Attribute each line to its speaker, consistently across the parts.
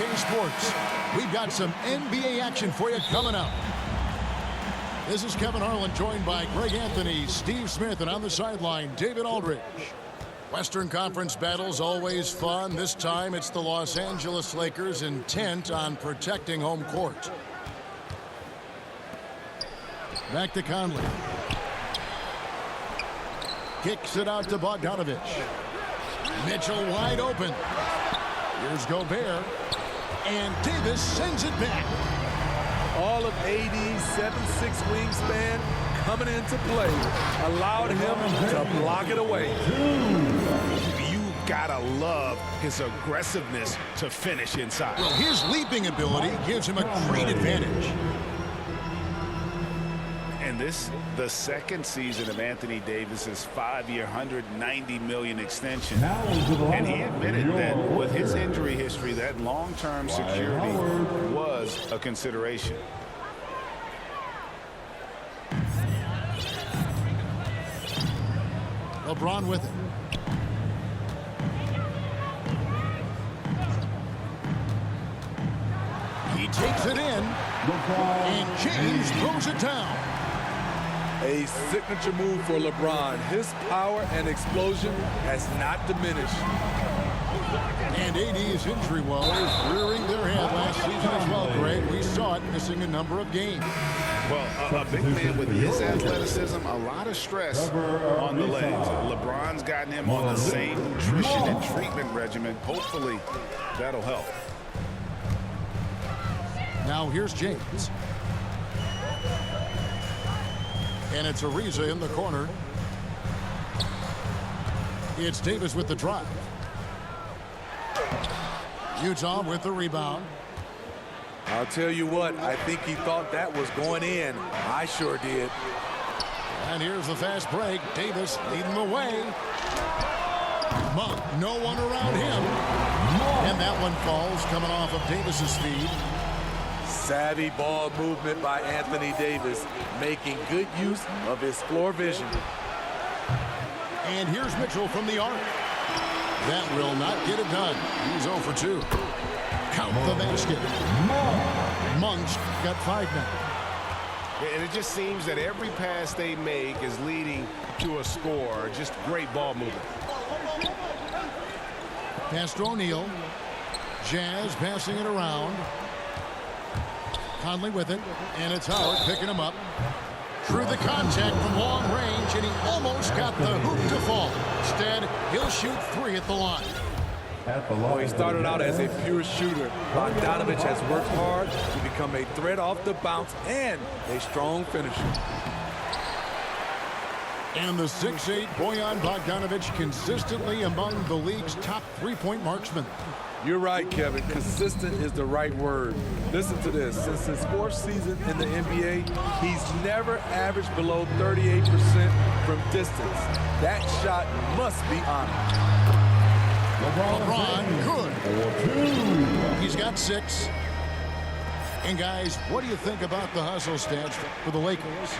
Speaker 1: 2K Sports. We've got some NBA action for you coming up. This is Kevin Harlan, joined by Greg Anthony, Steve Smith, and on the sideline, David Aldridge. Western Conference battles always fun. This time it's the Los Angeles Lakers intent on protecting home court. Back to Conley. Kicks it out to Bogdanovich. Mitchell wide open. Here's Gobert. And Davis sends it back.
Speaker 2: All of AD's 7'6" wingspan coming into play allowed him to block it away.
Speaker 3: You gotta love his aggressiveness to finish inside.
Speaker 1: Well, his leaping ability gives him a great advantage.
Speaker 3: And this, the second season of Anthony Davis's 5-year, $190 million extension. And he admitted that with his injury history, that long-term security was a consideration.
Speaker 1: LeBron with it. He takes it in, and James throws it down.
Speaker 2: A signature move for LeBron. His power and explosion has not diminished.
Speaker 1: And AD's injury woes rearing their head last season as well, Greg. We saw it missing a number of games.
Speaker 3: Well, a big man with his athleticism, a lot of stress on the legs. LeBron's gotten him on the same nutrition and treatment regimen. Hopefully, that'll help.
Speaker 1: Now here's James. And it's Ariza in the corner. It's Davis with the drive. Utah with the rebound.
Speaker 2: I'll tell you what, I think he thought that was going in. I sure did.
Speaker 1: And here's the fast break. Davis leading the way. Monk, no one around him. And that one falls coming off of Davis's feed.
Speaker 2: Savvy ball movement by Anthony Davis, making good use of his floor vision.
Speaker 1: And here's Mitchell from the arc. That will not get it done. He's 0 for 2. Count the basket. Monk's got 5 now.
Speaker 4: And it just seems that every pass they make is leading to a score. Just great ball movement.
Speaker 1: Pass to O'Neal. Jazz passing it around. Conley with it, and it's Howard picking him up. Through the contact from long range, and he almost got the hoop to fall. Instead, he'll shoot 3 at the line.
Speaker 2: Well, he started out as a pure shooter. Bogdanovich has worked hard to become a threat off the bounce and a strong finisher.
Speaker 1: And the 6'8" Bojan Bogdanovich consistently among the league's top three-point marksmen.
Speaker 2: You're right, Kevin. Consistent is the right word. Listen to this. Since his 4th season in the NBA, he's never averaged below 38% from distance. That shot must be honored.
Speaker 1: LeBron, good. He's got 6. And guys, what do you think about the hustle stats for the Lakers?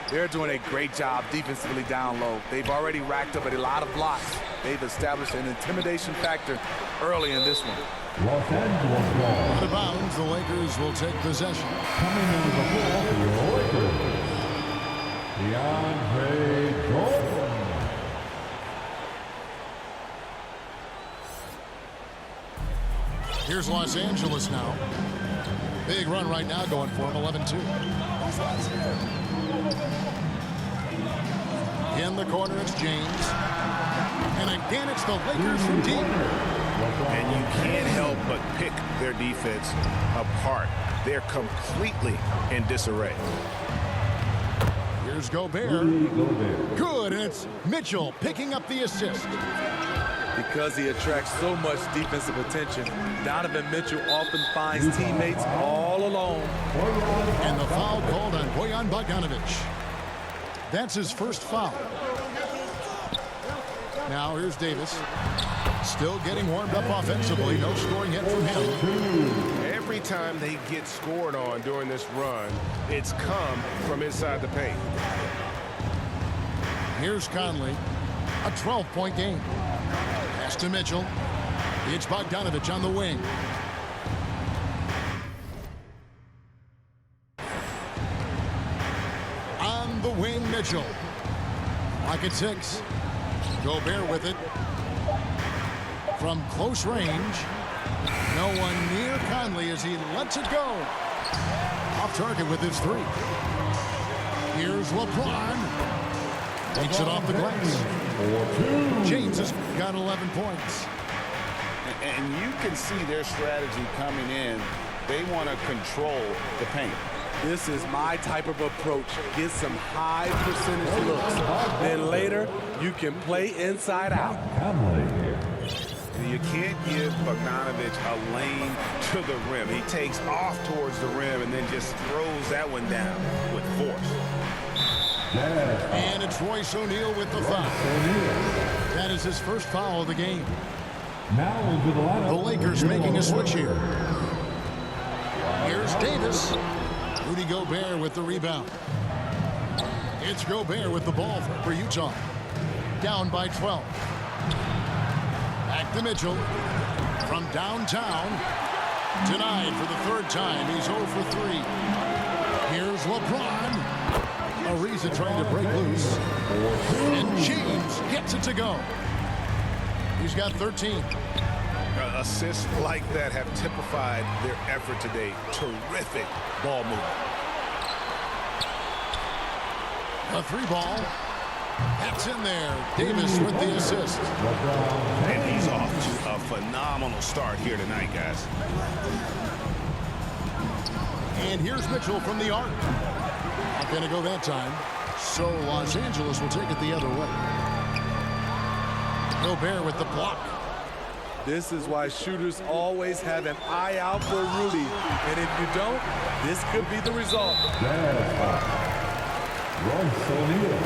Speaker 2: They're doing a great job defensively down low. They've already racked up a lot of blocks. They've established an intimidation factor early in this one.
Speaker 1: Los Angeles. Out of bounds, the Lakers will take possession.
Speaker 5: Coming into the ball for your Lakers, DeAndre Jordan.
Speaker 1: Here's Los Angeles now. Big run right now going for him, 11-2. In the corner, it's James. And again, it's the Lakers from deep.
Speaker 3: And you can't help but pick their defense apart. They're completely in disarray.
Speaker 1: Here's Gobert. Good, and it's Mitchell picking up the assist.
Speaker 2: Because he attracts so much defensive attention, Donovan Mitchell often finds teammates all alone.
Speaker 1: And the foul called on Bojan Bogdanovich. That's his first foul. Now here's Davis. Still getting warmed up offensively. No scoring hit from him.
Speaker 4: Every time they get scored on during this run, it's come from inside the paint.
Speaker 1: Here's Conley. A 12-point game. Pass to Mitchell. It's Bogdanovich on the wing. wing, Mitchell. Lock at 6. Gobert with it. From close range. No one near Conley as he lets it go. Off target with his 3. Here's LeBron. Takes it off the glass. James has got 11 points.
Speaker 3: And you can see their strategy coming in. They want to control the paint.
Speaker 2: This is my type of approach. Get some high percentage looks. Then later, you can play inside out.
Speaker 3: You can't give Bogdanovich a lane to the rim. He takes off towards the rim and then just throws that one down with force.
Speaker 1: And it's Royce O'Neal with the foul. That is his first foul of the game.
Speaker 5: Now into the lineup.
Speaker 1: The Lakers making a switch here. Here's Davis. Rudy Gobert with the rebound. It's Gobert with the ball for Utah. Down by 12. Back to Mitchell. From downtown. Denied for the 3rd time. He's 0 for 3. Here's LeBron. Ariza trying to break loose. And James gets it to go. He's got 13.
Speaker 3: Assists like that have typified their effort today. Terrific ball movement.
Speaker 1: A 3 ball. That's in there. Davis with the assist.
Speaker 3: And he's off to a phenomenal start here tonight, guys.
Speaker 1: And here's Mitchell from the arc. Not going to go that time. So Los Angeles will take it the other way. Gobert with the block.
Speaker 2: This is why shooters always have an eye out for Rudy. And if you don't, this could be the result.
Speaker 5: Royce O'Neal.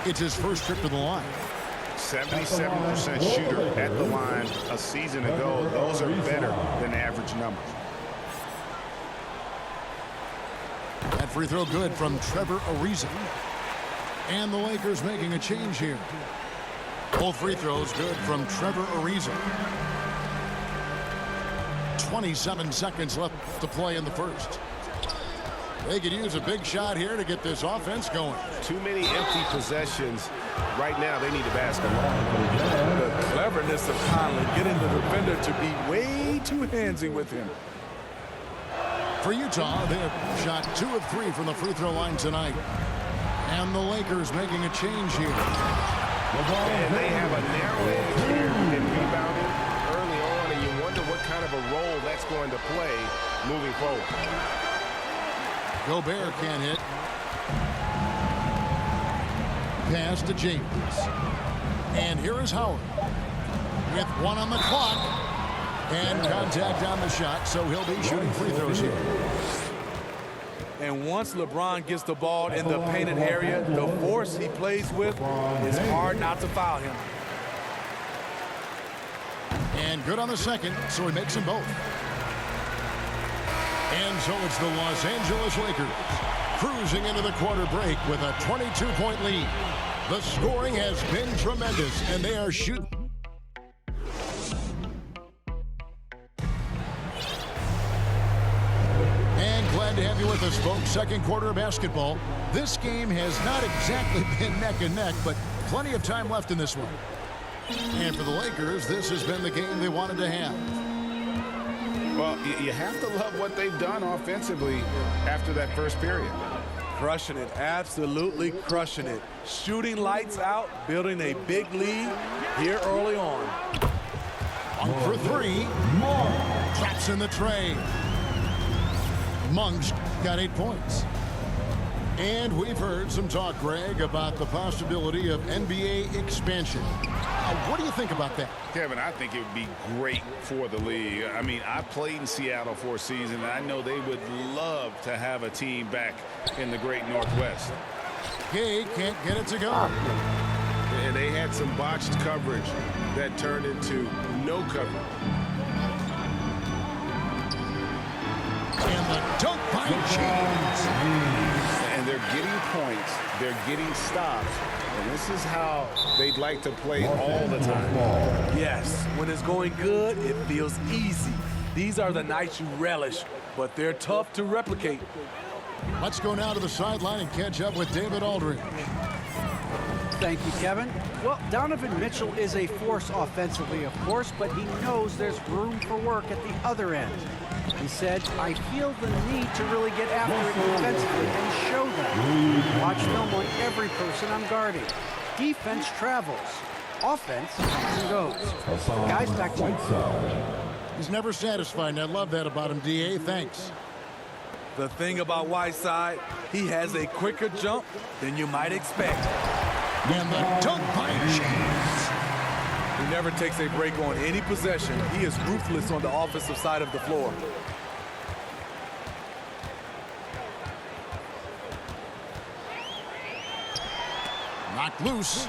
Speaker 1: It's his first trip to the line.
Speaker 3: 77% shooter at the line a season ago. Those are better than average numbers.
Speaker 1: That free throw good from Trevor Ariza. And the Lakers making a change here. Both free throws good from Trevor Ariza. 27 seconds left to play in the first. They could use a big shot here to get this offense going.
Speaker 4: Too many empty possessions. Right now, they need a basket.
Speaker 2: The cleverness of Conley getting the defender to be way too handsy with him.
Speaker 1: For Utah, they have shot 2 of 3 from the free throw line tonight. And the Lakers making a change here.
Speaker 4: And they have a narrow edge here in rebounding early on, and you wonder what kind of a role that's going to play moving forward.
Speaker 1: Gobert can't hit. Pass to James. And here is Howard. With 1 on the clock. And contact on the shot, so he'll be shooting free throws here.
Speaker 2: And once LeBron gets the ball in the painted area, the force he plays with is hard not to foul him.
Speaker 1: And good on the second, so he makes them both. And so it's the Los Angeles Lakers cruising into the quarter break with a 22-point lead. The scoring has been tremendous, and they are shooting. To have you with us, folks. Second quarter of basketball. This game has not exactly been neck and neck, but plenty of time left in this one. And for the Lakers, this has been the game they wanted to have.
Speaker 3: Well, you have to love what they've done offensively after that first period.
Speaker 2: Crushing it, absolutely crushing it. Shooting lights out, building a big lead here early on.
Speaker 1: 1 for 3. Traps in the tray. Monk's got 8 points. And we've heard some talk, Greg, about the possibility of NBA expansion. What do you think about that?
Speaker 3: Kevin, I think it would be great for the league. I mean, I played in Seattle for a season, and I know they would love to have a team back in the great Northwest.
Speaker 1: Gay can't get it to go.
Speaker 4: And they had some botched coverage that turned into no coverage.
Speaker 1: And the dunk by James.
Speaker 3: And they're getting points. They're getting stops. And this is how they'd like to play all the time.
Speaker 2: Yes, when it's going good, it feels easy. These are the nights you relish, but they're tough to replicate.
Speaker 1: Let's go now to the sideline and catch up with David Aldridge.
Speaker 6: Thank you, Kevin. Well, Donovan Mitchell is a force offensively, of course, but he knows there's room for work at the other end. He said, I feel the need to really get after it defensively and show that. Watch film on every person I'm guarding. Defense travels. Offense comes and goes. Guys, back to you.
Speaker 1: He's never satisfied, and I love that about him, D.A. Thanks.
Speaker 2: The thing about Whiteside, he has a quicker jump than you might expect.
Speaker 1: And the dunk by James.
Speaker 2: He never takes a break on any possession. He is ruthless on the offensive side of the floor.
Speaker 1: Knocked loose.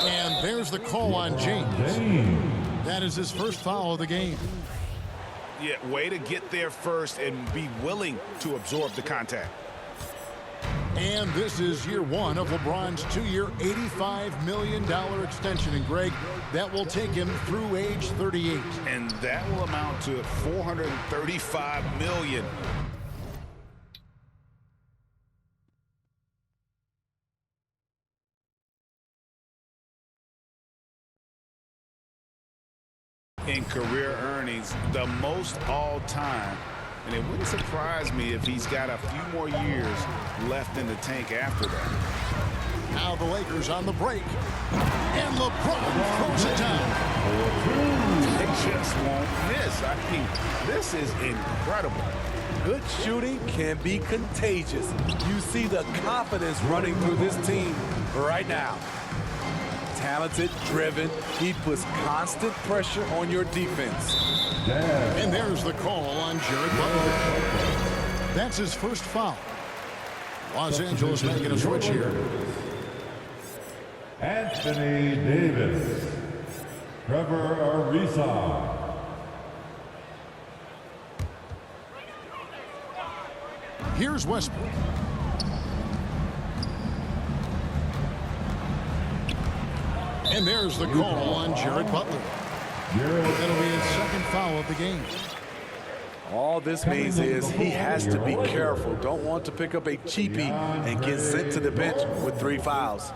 Speaker 1: And there's the call on James. That is his first foul of the game.
Speaker 3: Yeah, way to get there first and be willing to absorb the contact.
Speaker 1: And this is year one of LeBron's 2-year, $85 million extension. And, Greg, that will take him through age 38.
Speaker 3: And that will amount to $435 million. In career earnings, the most all time. And it wouldn't surprise me if he's got a few more years left in the tank after that.
Speaker 1: Now the Lakers on the break. And LeBron throws it down.
Speaker 3: They just won't miss. I mean, this is incredible.
Speaker 2: Good shooting can be contagious. You see the confidence running through this team right now. Talented, driven, he puts constant pressure on your defense.
Speaker 1: And there's the call on Jared Butler. That's his first foul. Los Angeles making a switch here.
Speaker 5: Anthony Davis. Trevor Ariza.
Speaker 1: Here's Westbrook. And there's the call on Jared Butler. That'll be his second foul of the game.
Speaker 2: All this means is he has to be careful. Don't want to pick up a cheapie and get sent to the bench with 3 fouls.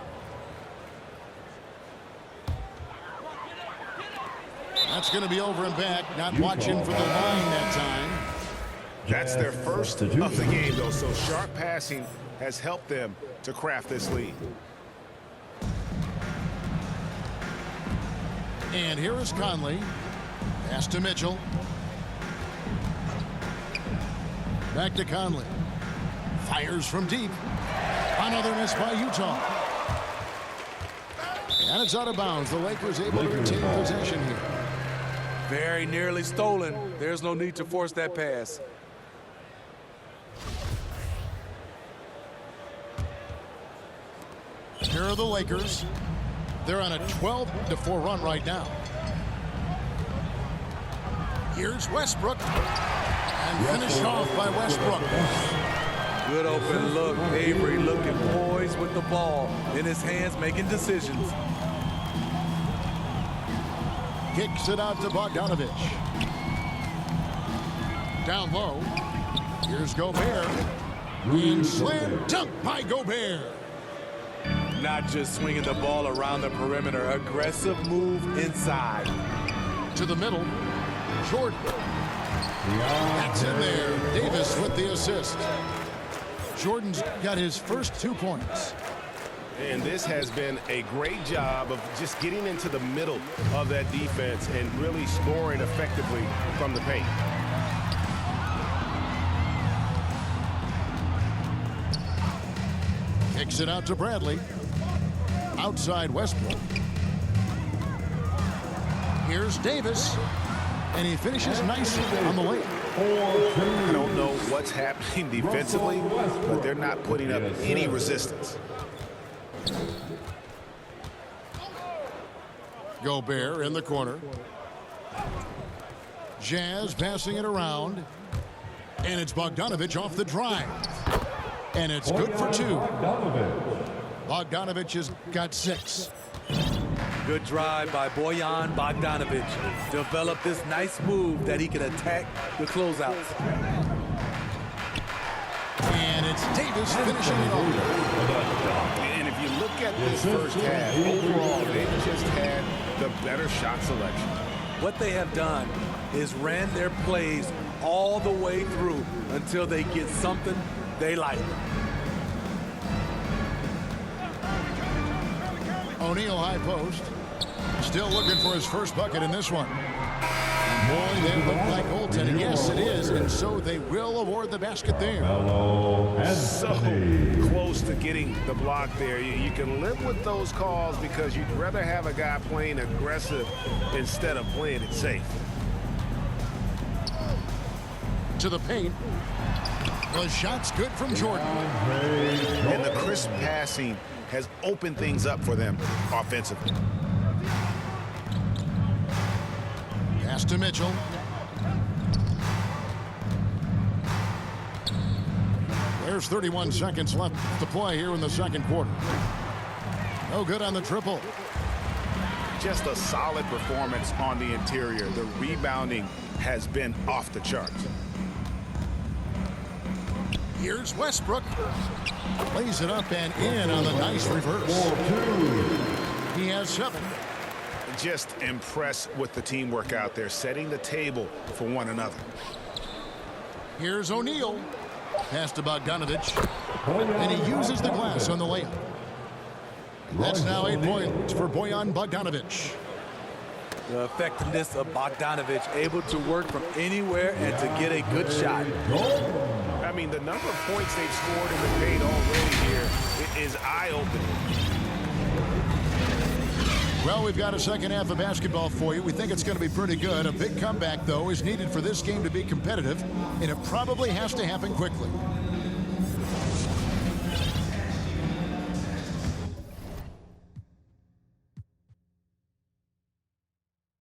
Speaker 1: That's going to be over and back. Not watching for the line that time.
Speaker 3: That's their first of the game, though, so sharp passing has helped them to craft this lead.
Speaker 1: And here is Conley. Pass to Mitchell. Back to Conley. Fires from deep. Another miss by Utah. And it's out of bounds. The Lakers able to retain possession here.
Speaker 2: Very nearly stolen. There's no need to force that pass.
Speaker 1: Here are the Lakers. They're on a 12-4 run right now. Here's Westbrook. And finished off by Westbrook.
Speaker 2: Good open look. Avery looking poised with the ball in his hands, making decisions.
Speaker 1: Kicks it out to Bogdanovich. Down low. Here's Gobert. And slam dunk by Gobert.
Speaker 2: Not just swinging the ball around the perimeter. Aggressive move inside.
Speaker 1: To the middle. Jordan. That's in there. Davis with the assist. Jordan's got his first 2 points.
Speaker 4: And this has been a great job of just getting into the middle of that defense and really scoring effectively from the paint.
Speaker 1: Kicks it out to Bradley. Outside Westbrook. Here's Davis. And he finishes nicely on the lane.
Speaker 3: I don't know what's happening defensively, but they're not putting up any resistance.
Speaker 1: Gobert in the corner. Jazz passing it around. And it's Bogdanovich off the drive. And it's good for 2. Bogdanovich has got 6.
Speaker 2: Good drive by Bojan Bogdanovic. Developed this nice move that he can attack the closeouts.
Speaker 1: And it's Davis finishing it off.
Speaker 3: And if you look at this first half, overall, they just had the better shot selection.
Speaker 2: What they have done is ran their plays all the way through until they get something they like.
Speaker 1: O'Neal high post. Still looking for his first bucket in this one. Boy, they look like goaltending. Yes, it is. And so they will award the basket there.
Speaker 3: So close to getting the block there. You can live with those calls because you'd rather have a guy playing aggressive instead of playing it safe.
Speaker 1: To the paint. The shot's good from Jordan.
Speaker 3: And the crisp passing has opened things up for them offensively.
Speaker 1: Pass to Mitchell. There's 31 seconds left to play here in the second quarter. No good on the triple.
Speaker 3: Just a solid performance on the interior. The rebounding has been off the charts.
Speaker 1: Here's Westbrook. Plays it up and in on the nice reverse. He has 7.
Speaker 3: Just impressed with the teamwork out there, setting the table for one another.
Speaker 1: Here's O'Neal. Pass to Bogdanovic. And he uses the glass on the layup. That's now 8 points for Bojan Bogdanovic.
Speaker 2: The effectiveness of Bogdanovic, able to work from anywhere and to get a good shot.
Speaker 4: I mean, the number of points they've scored in the paint already here is eye-opening.
Speaker 1: Well, we've got a second half of basketball for you. We think it's going to be pretty good. A big comeback, though, is needed for this game to be competitive, and it probably has to happen quickly.